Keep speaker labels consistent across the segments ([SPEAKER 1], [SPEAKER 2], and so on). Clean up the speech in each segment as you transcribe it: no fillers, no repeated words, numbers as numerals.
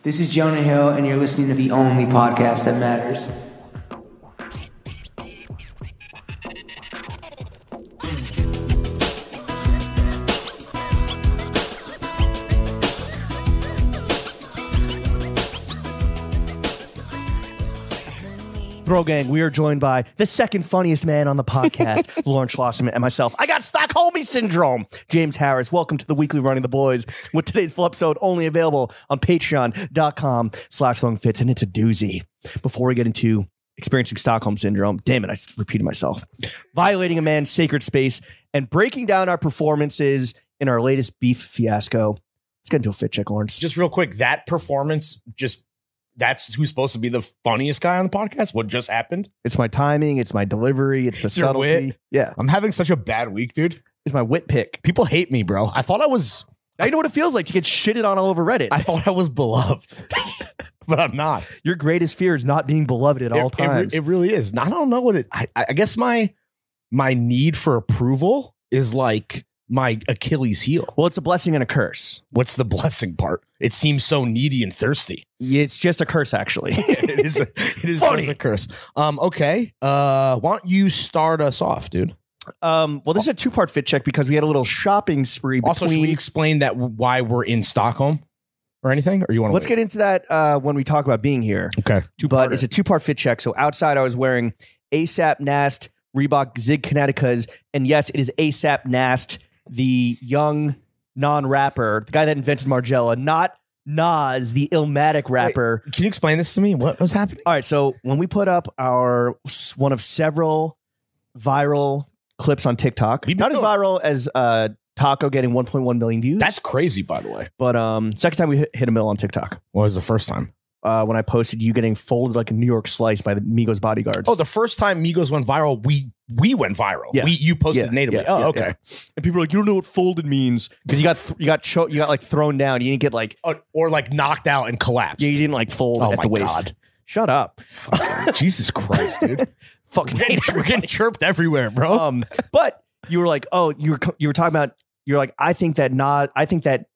[SPEAKER 1] This is Jonah Hill, and you're listening to the only podcast that matters.
[SPEAKER 2] Bro Gang, we are joined by the second funniest man on the podcast, Lauren Schlosserman, and myself. I got Stockhomie syndrome. James Harris, welcome to the weekly Running the Boys, with today's full episode only available on patreon.com/throwingfits, and it's a doozy. Before we get into experiencing Stockholm syndrome, damn it, I repeated myself, violating a man's sacred space, and breaking down our performances in our latest beef fiasco. Let's get into a fit check, Lawrence.
[SPEAKER 3] Just real quick, that performance that's who's supposed to be the funniest guy on the podcast. What just happened?
[SPEAKER 2] It's my timing. It's my delivery. It's the subtlety.
[SPEAKER 3] Wit.
[SPEAKER 2] Yeah.
[SPEAKER 3] I'm having such a bad week, dude.
[SPEAKER 2] It's my wit pick.
[SPEAKER 3] People hate me, bro. I thought I was...
[SPEAKER 2] Now you know what it feels like to get shitted on all over Reddit.
[SPEAKER 3] I thought I was beloved, but I'm not.
[SPEAKER 2] Your greatest fear is not being beloved at all times.
[SPEAKER 3] It really is. I don't know what it... I guess my need for approval is like my Achilles heel.
[SPEAKER 2] Well, it's a blessing and a curse.
[SPEAKER 3] What's the blessing part? It seems so needy and thirsty.
[SPEAKER 2] It's just a curse, actually.
[SPEAKER 3] It is just a curse. Okay. Why don't you start us off, dude?
[SPEAKER 2] Well, this is a two-part fit check because we had a little shopping spree.
[SPEAKER 3] Also, should we explain that why we're in Stockholm or anything? Or you want to?
[SPEAKER 2] Let's get into that when we talk about being here.
[SPEAKER 3] Okay.
[SPEAKER 2] But it's a two-part fit check. So outside, I was wearing ASAP Nast Reebok Zig Kineticas, and yes, it is ASAP Nast, the young non-rapper, the guy that invented Margiela, not Nas, the Illmatic rapper.
[SPEAKER 3] Wait, can you explain this to me? What was happening?
[SPEAKER 2] All right, so when we put up our one of several viral clips on TikTok, not as viral as Taco getting 1.1 million views.
[SPEAKER 3] That's crazy, by the way.
[SPEAKER 2] But second time we hit a mill on TikTok.
[SPEAKER 3] What was the first time?
[SPEAKER 2] When I posted you getting folded like a New York slice by the Migos bodyguards.
[SPEAKER 3] Oh, the first time Migos went viral, we went viral.
[SPEAKER 2] Yeah.
[SPEAKER 3] You posted natively. Okay.
[SPEAKER 2] Yeah. And people are like, you don't know what folded means because you got like thrown down. You didn't get like
[SPEAKER 3] or like knocked out and collapsed.
[SPEAKER 2] Yeah, you didn't like fold at the waist. God. Shut up.
[SPEAKER 3] Jesus Christ, dude.
[SPEAKER 2] Fucking
[SPEAKER 3] we're getting chirped everywhere, bro.
[SPEAKER 2] But you were like, oh, you were talking about. You're like, I think that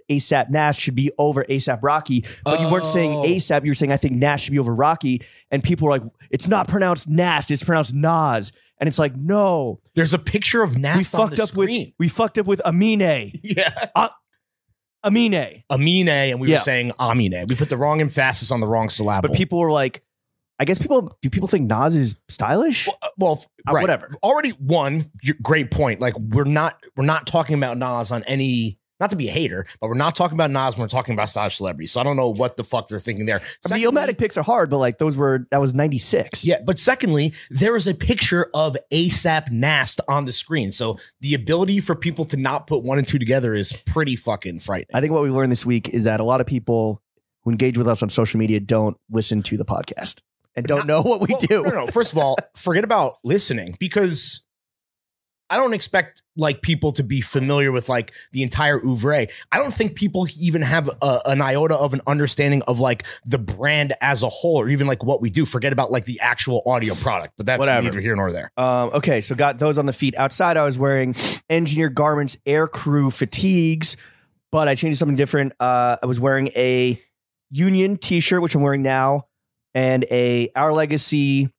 [SPEAKER 2] ASAP Nast should be over ASAP Rocky, but you weren't saying ASAP. You were saying I think Nast should be over Rocky, and people were like, it's not pronounced Nast, it's pronounced Nas, and it's like, no.
[SPEAKER 3] There's a picture of Nast on the screen.
[SPEAKER 2] We fucked up with Amine.
[SPEAKER 3] Yeah.
[SPEAKER 2] Amine,
[SPEAKER 3] and we were saying Amine. We put the wrong emphasis on the wrong syllable.
[SPEAKER 2] But people were like, I guess do people think Nas is stylish?
[SPEAKER 3] Well, right.
[SPEAKER 2] Whatever.
[SPEAKER 3] Already great point. Like we're not talking about Nas on any, not to be a hater, but we're not talking about Nas when we're talking about stylish celebrities. So I don't know what the fuck they're thinking there.
[SPEAKER 2] Secondly, the Illmatic picks are hard, but like that was 96.
[SPEAKER 3] Yeah, but secondly, there is a picture of ASAP Nast on the screen. So the ability for people to not put one and two together is pretty fucking frightening.
[SPEAKER 2] I think what we learned this week is that a lot of people who engage with us on social media don't listen to the podcast. And don't know what we do.
[SPEAKER 3] No. First of all, forget about listening because I don't expect like people to be familiar with like the entire oeuvre. I don't think people even have an iota of an understanding of like the brand as a whole or even like what we do. Forget about like the actual audio product, but that's neither here nor there.
[SPEAKER 2] Okay, so got those on the feet. Outside, I was wearing Engineer Garments Air Crew fatigues, but I changed something different. I was wearing a Union t-shirt, which I'm wearing now, and a Our Legacy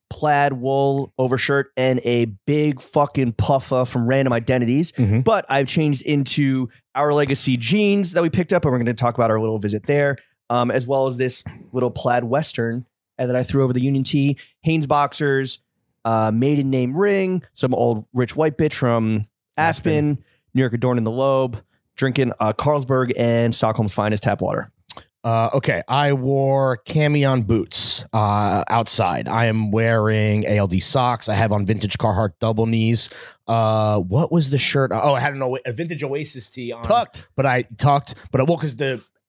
[SPEAKER 2] plaid wool overshirt and a big fucking puffer from Random Identities. Mm-hmm. But I've changed into Our Legacy jeans that we picked up, and we're going to talk about our little visit there, as well as this little plaid Western that I threw over the Union tee, Hanes boxers, maiden name ring, some old rich white bitch from Aspen, New York Adorn in the Lobe, drinking Carlsberg and Stockholm's finest tap water.
[SPEAKER 3] Okay, I wore camion boots outside. I am wearing ALD socks. I have on vintage Carhartt double knees. What was the shirt? Oh, I had a vintage Oasis tee on.
[SPEAKER 2] Tucked.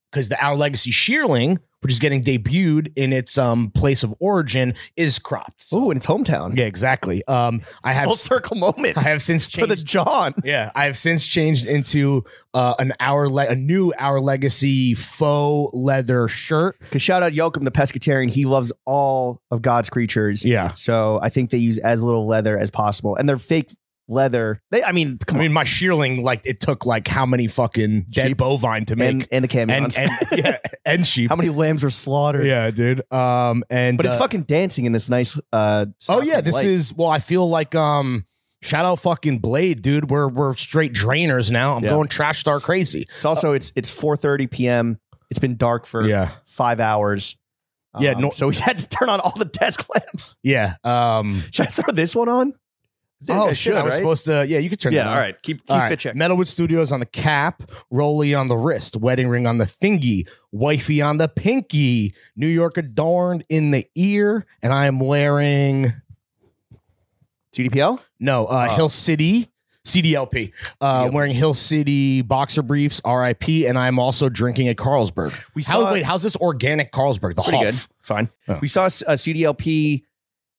[SPEAKER 3] Because the Our Legacy shearling, which is getting debuted in its place of origin, is cropped.
[SPEAKER 2] So. Ooh, in its hometown.
[SPEAKER 3] Yeah, exactly. I have
[SPEAKER 2] full circle moment.
[SPEAKER 3] I have since changed
[SPEAKER 2] for the John.
[SPEAKER 3] Yeah, I have since changed into a new Our Legacy faux leather shirt.
[SPEAKER 2] Because shout out Joachim the pescatarian, he loves all of God's creatures.
[SPEAKER 3] Yeah,
[SPEAKER 2] so I think they use as little leather as possible, and they're fake leather. I mean,
[SPEAKER 3] my shearling, like it took like how many fucking dead
[SPEAKER 2] Sheep.
[SPEAKER 3] bovine to make,
[SPEAKER 2] and the camions.
[SPEAKER 3] and sheep.
[SPEAKER 2] How many lambs were slaughtered?
[SPEAKER 3] Yeah, dude. But
[SPEAKER 2] it's fucking dancing in this nice.
[SPEAKER 3] Oh yeah, this is. Well, I feel like shout out fucking Blade, dude. We're straight drainers now. I'm going trash star crazy.
[SPEAKER 2] It's also it's 4:30 p.m. It's been dark for 5 hours. So we had to turn on all the desk lamps.
[SPEAKER 3] Yeah.
[SPEAKER 2] Should I throw this one on?
[SPEAKER 3] Oh shit! I was supposed to. Yeah, you could turn that on.
[SPEAKER 2] All right. Keep fit check.
[SPEAKER 3] Metalwood Studios on the cap, Rolly on the wrist, wedding ring on the thingy, wifey on the pinky, New York adorned in the ear, and I am wearing
[SPEAKER 2] CDPL.
[SPEAKER 3] No, Hill City. CDLP. I'm wearing Hill City boxer briefs, RIP, and I'm also drinking a Carlsberg. How's this organic Carlsberg? The
[SPEAKER 2] pretty
[SPEAKER 3] Hoff.
[SPEAKER 2] good. Fine.
[SPEAKER 3] Oh.
[SPEAKER 2] We saw a CDLP,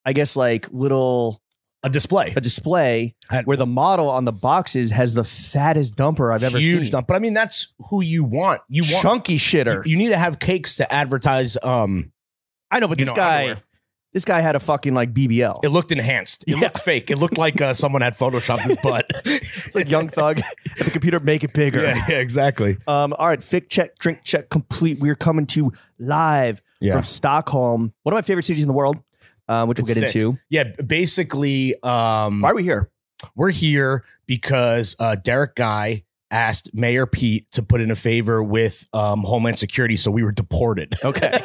[SPEAKER 2] I guess, like
[SPEAKER 3] a display
[SPEAKER 2] where the model on the boxes has the fattest dumper I've ever seen.
[SPEAKER 3] Huge dump. But I mean, that's who you want. You want
[SPEAKER 2] chunky shitter.
[SPEAKER 3] You need to have cakes to advertise.
[SPEAKER 2] I know, but this guy. Underwear. This guy had a fucking like BBL.
[SPEAKER 3] It looked enhanced. It looked fake. It looked like someone had photoshopped his butt.
[SPEAKER 2] It's like Young Thug at the computer, make it bigger.
[SPEAKER 3] Yeah, exactly.
[SPEAKER 2] All right, fit check, drink check, complete. We're coming to you live from Stockholm, one of my favorite cities in the world, which we'll get into.
[SPEAKER 3] Yeah, basically. Why
[SPEAKER 2] are we here?
[SPEAKER 3] We're here because Derek Guy asked Mayor Pete to put in a favor with Homeland Security, so we were deported.
[SPEAKER 2] Okay.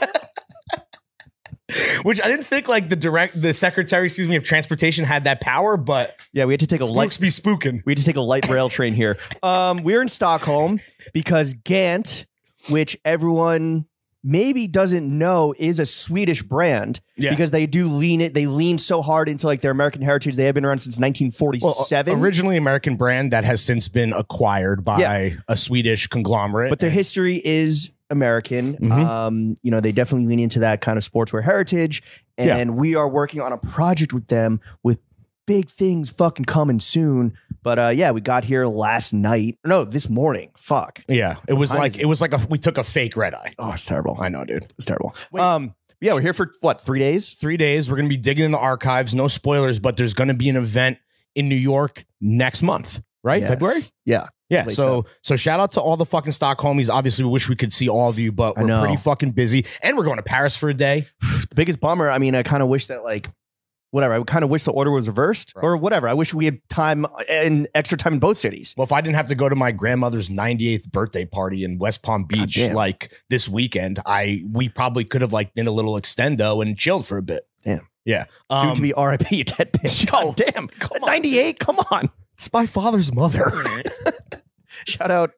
[SPEAKER 3] Which I didn't think like the Secretary, of Transportation had that power, but
[SPEAKER 2] yeah, we had to take
[SPEAKER 3] be spooking.
[SPEAKER 2] We had to take a light rail train here. We're in Stockholm because Gant, which everyone maybe doesn't know, is a Swedish brand because they do lean so hard into like their American heritage. They have been around since 1947.
[SPEAKER 3] Well, originally American brand that has since been acquired by a Swedish conglomerate.
[SPEAKER 2] But their history is American. They definitely lean into that kind of sportswear heritage. And we are working on a project with them with big things fucking coming soon. But we got here last night. No, this morning. Fuck.
[SPEAKER 3] Yeah. It was like we took a fake red eye.
[SPEAKER 2] Oh, it's terrible.
[SPEAKER 3] I know, dude.
[SPEAKER 2] It's terrible. We're here for what, 3 days?
[SPEAKER 3] 3 days. We're gonna be digging in the archives. No spoilers, but there's gonna be an event in New York next month, right?
[SPEAKER 2] Yes.
[SPEAKER 3] February?
[SPEAKER 2] Yeah.
[SPEAKER 3] Yeah, so shout out to all the fucking Stockhomies. Obviously, we wish we could see all of you, but we're pretty fucking busy. And we're going to Paris for a day.
[SPEAKER 2] The biggest bummer, I mean, I kind of wish that I kind of wish the order was reversed or whatever. I wish we had time and extra time in both cities.
[SPEAKER 3] Well, if I didn't have to go to my grandmother's 98th birthday party in West Palm Beach like this weekend, we probably could have like done a little extendo and chilled for a bit.
[SPEAKER 2] Damn.
[SPEAKER 3] Yeah.
[SPEAKER 2] Soon to be RIP, dead bitch.
[SPEAKER 3] Oh, damn.
[SPEAKER 2] 98? Come on.
[SPEAKER 3] It's my father's mother.
[SPEAKER 2] Shout out.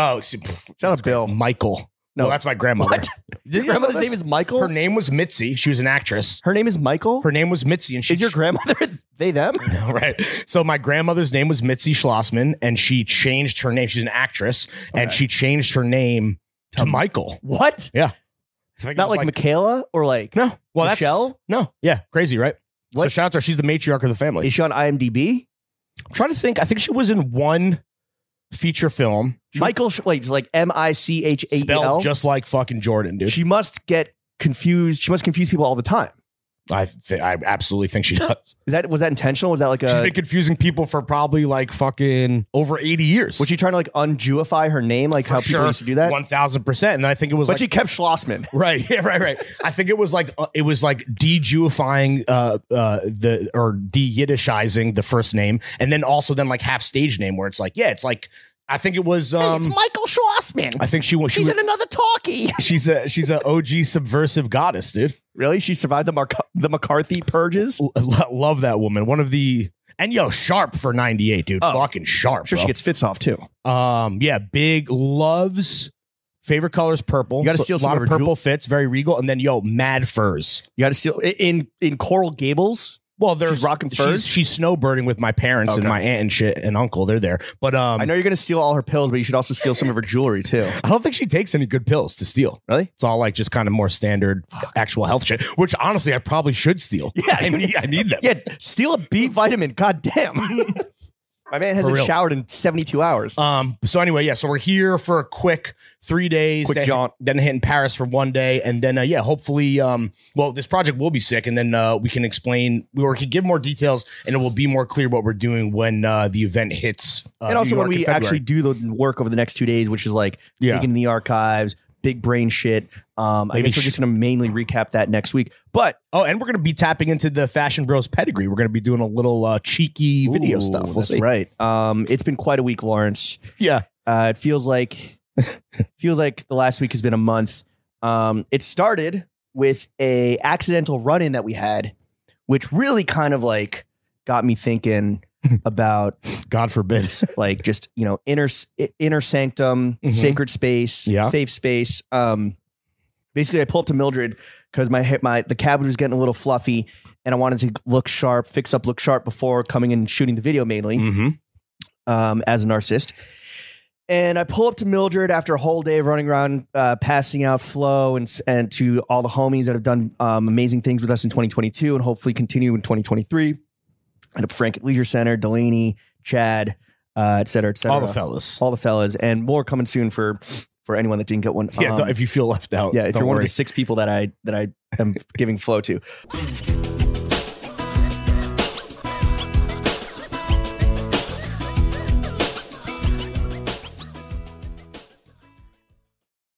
[SPEAKER 3] Shout
[SPEAKER 2] out Bill.
[SPEAKER 3] Michael. No, that's my grandmother.
[SPEAKER 2] What? Your grandmother's name is Michael?
[SPEAKER 3] Her name was Mitzi. She was an actress.
[SPEAKER 2] Her name is Michael?
[SPEAKER 3] Her name was Mitzi. And
[SPEAKER 2] is your grandmother they, them?
[SPEAKER 3] No, right. So my grandmother's name was Mitzi Schlossman, and she changed her name. She's an actress, and she changed her name to Michael.
[SPEAKER 2] What?
[SPEAKER 3] Yeah.
[SPEAKER 2] Not like Michaela or like Michelle?
[SPEAKER 3] No. Yeah. Crazy, right? What? So shout out to her. She's the matriarch of the family.
[SPEAKER 2] Is she on IMDb?
[SPEAKER 3] I'm trying to think. I think she was in one feature film.
[SPEAKER 2] Michael, it's like Michael.
[SPEAKER 3] Spelled just like fucking Jordan, dude.
[SPEAKER 2] She must get confused. She must confuse people all the time.
[SPEAKER 3] I absolutely think she does.
[SPEAKER 2] Was that intentional? Was that like
[SPEAKER 3] she's been confusing people for probably like fucking over 80 years.
[SPEAKER 2] Was she trying to like un-Jewify her name, like how people used to do that?
[SPEAKER 3] 1000%. And then I think it was,
[SPEAKER 2] but she kept Schlossman.
[SPEAKER 3] Right. Yeah. Right. I think it was like de-Jewifying or de-Yiddishizing the first name, and then also like half stage name where it's like I think it was
[SPEAKER 2] it's Michael Schlossman.
[SPEAKER 3] I think
[SPEAKER 2] she's in another talkie.
[SPEAKER 3] She's a OG subversive goddess, dude.
[SPEAKER 2] Really? She survived the McCarthy purges?
[SPEAKER 3] Love that woman. One of the sharp for 98, dude. Fucking sharp.
[SPEAKER 2] I'm sure she gets fits off too.
[SPEAKER 3] Big loves. Favorite color is purple.
[SPEAKER 2] You got to steal some
[SPEAKER 3] a lot of purple fits, very regal, and then mad furs.
[SPEAKER 2] You got to steal in Coral Gables.
[SPEAKER 3] Well, there's
[SPEAKER 2] she's rocking furs.
[SPEAKER 3] She's snowbirding with my parents and my aunt and shit and uncle. They're there. But
[SPEAKER 2] I know you're going to steal all her pills, but you should also steal some of her jewelry too.
[SPEAKER 3] I don't think she takes any good pills to steal.
[SPEAKER 2] Really?
[SPEAKER 3] It's all like just kind of more standard actual health shit, which honestly I probably should steal.
[SPEAKER 2] Yeah,
[SPEAKER 3] I need them.
[SPEAKER 2] Yeah, steal a B vitamin. God damn. My man hasn't showered in 72 hours.
[SPEAKER 3] So anyway, yeah. So we're here for a quick 3 days.
[SPEAKER 2] Quick jaunt.
[SPEAKER 3] Then hitting Paris for 1 day, and then hopefully, well, this project will be sick, and then we can explain, or we can give more details, and it will be more clear what we're doing when the event hits.
[SPEAKER 2] And also when we actually do the work over the next 2 days, which is like digging in the archives, big brain shit. I guess we're just going to mainly recap that next week. But
[SPEAKER 3] and we're going to be tapping into the Fashion Bros pedigree. We're going to be doing a little cheeky video stuff.
[SPEAKER 2] That's right. It's been quite a week, Lawrence.
[SPEAKER 3] Yeah.
[SPEAKER 2] It feels like the last week has been a month. It started with a accidental run-in that we had, which really kind of like got me thinking about,
[SPEAKER 3] God forbid,
[SPEAKER 2] like just, inner sanctum, sacred space, safe space. Basically I pull up to Mildred because the cabbage was getting a little fluffy and I wanted to look sharp before coming in and shooting the video mainly, as a narcissist. And I pull up to Mildred after a whole day of running around, passing out Flo and to all the homies that have done amazing things with us in 2022 and hopefully continue in 2023. And up Frank at Leisure Center, Delaney, Chad, et cetera, et cetera.
[SPEAKER 3] All the fellas,
[SPEAKER 2] and more coming soon for anyone that didn't get one.
[SPEAKER 3] Yeah, if you feel left out.
[SPEAKER 2] Yeah, if you're one of the 6 people that I am giving Flo to.